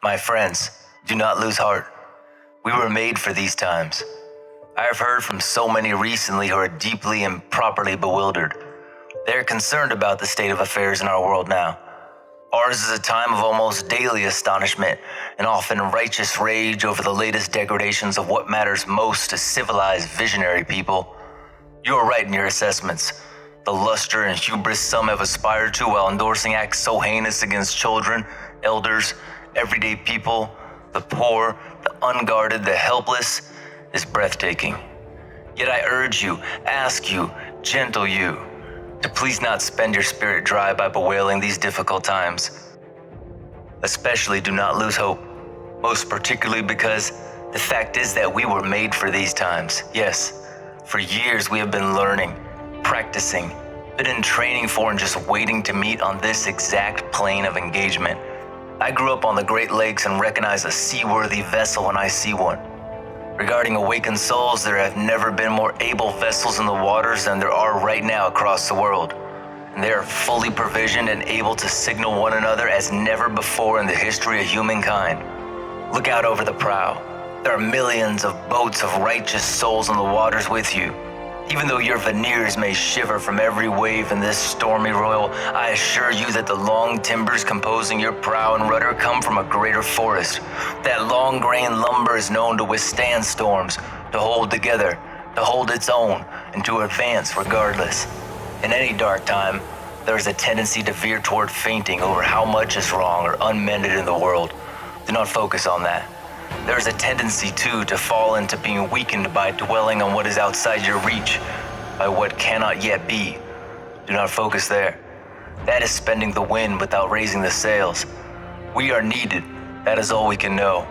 My friends, do not lose heart. We were made for these times. I have heard from so many recently who are deeply and properly bewildered. They are concerned about the state of affairs in our world now. Ours is a time of almost daily astonishment and often righteous rage over the latest degradations of what matters most to civilized, visionary people. You are right in your assessments. The luster and hubris some have aspired to while endorsing acts so heinous against children, elders, everyday people, the poor, the unguarded, the helpless, is breathtaking. Yet I urge you, ask you, gentle you, to please not spend your spirit dry by bewailing these difficult times. Especially do not lose hope, most particularly because the fact is that we were made for these times. Yes, for years we have been learning, practicing, been in training for and just waiting to meet on this exact plane of engagement. I grew up on the Great Lakes and recognize a seaworthy vessel when I see one. Regarding awakened souls, there have never been more able vessels in the waters than there are right now across the world. And they are fully provisioned and able to signal one another as never before in the history of humankind. Look out over the prow. There are millions of boats of righteous souls in the waters with you. Even though your veneers may shiver from every wave in this stormy royal, I assure you that the long timbers composing your prow and rudder come from a greater forest. That long grain lumber is known to withstand storms, to hold together, to hold its own, and to advance regardless. In any dark time, there is a tendency to veer toward fainting over how much is wrong or unmended in the world. Do not focus on that. There is a tendency, too, to fall into being weakened by dwelling on what is outside your reach, by what cannot yet be. Do not focus there. That is spending the wind without raising the sails. We are needed. That is all we can know.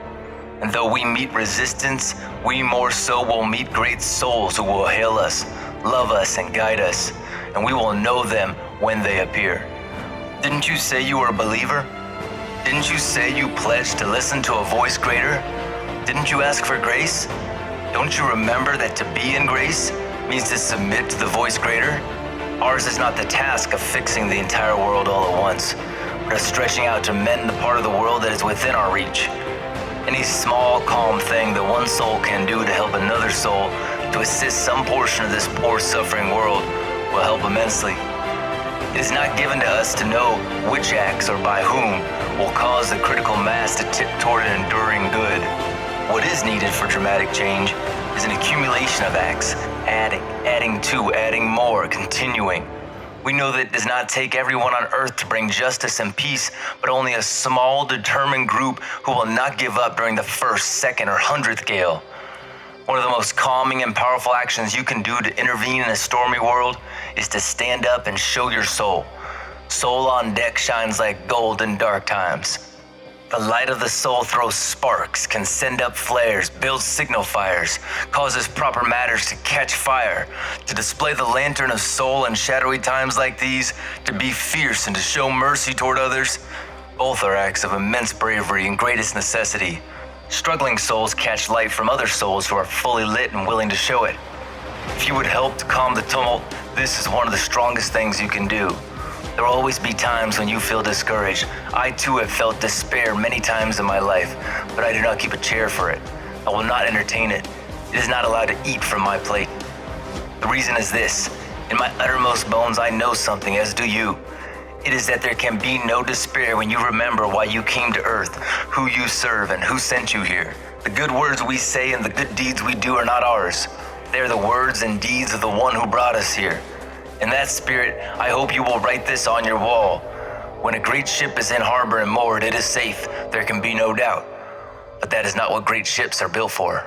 And though we meet resistance, we more so will meet great souls who will hail us, love us, and guide us. And we will know them when they appear. Didn't you say you were a believer? Didn't you say you pledged to listen to a voice greater? Didn't you ask for grace? Don't you remember that to be in grace means to submit to the voice greater? Ours is not the task of fixing the entire world all at once, but of stretching out to mend the part of the world that is within our reach. Any small, calm thing that one soul can do to help another soul, to assist some portion of this poor, suffering world, will help immensely. It is not given to us to know which acts or by whom will cause the critical mass to tip toward an enduring good. What is needed for dramatic change is an accumulation of acts, adding more, continuing. We know that it does not take everyone on earth to bring justice and peace, but only a small, determined group who will not give up during the first, second, or 100th gale. One of the most calming and powerful actions you can do to intervene in a stormy world is to stand up and show your soul. Soul on deck shines like gold in dark times. The light of the soul throws sparks, can send up flares, builds signal fires, causes proper matters to catch fire, to display the lantern of soul in shadowy times like these, to be fierce and to show mercy toward others. Both are acts of immense bravery and greatest necessity. Struggling souls catch light from other souls who are fully lit and willing to show it. If you would help to calm the tumult, this is one of the strongest things you can do. There will always be times when you feel discouraged. I too have felt despair many times in my life, but I do not keep a chair for it. I will not entertain it. It is not allowed to eat from my plate. The reason is this: in my uttermost bones I know something, as do you. It is that there can be no despair when you remember why you came to earth, who you serve, and who sent you here. The good words we say and the good deeds we do are not ours. They are the words and deeds of the one who brought us here. In that spirit, I hope you will write this on your wall. When a great ship is in harbor and moored, it is safe, there can be no doubt. But that is not what great ships are built for.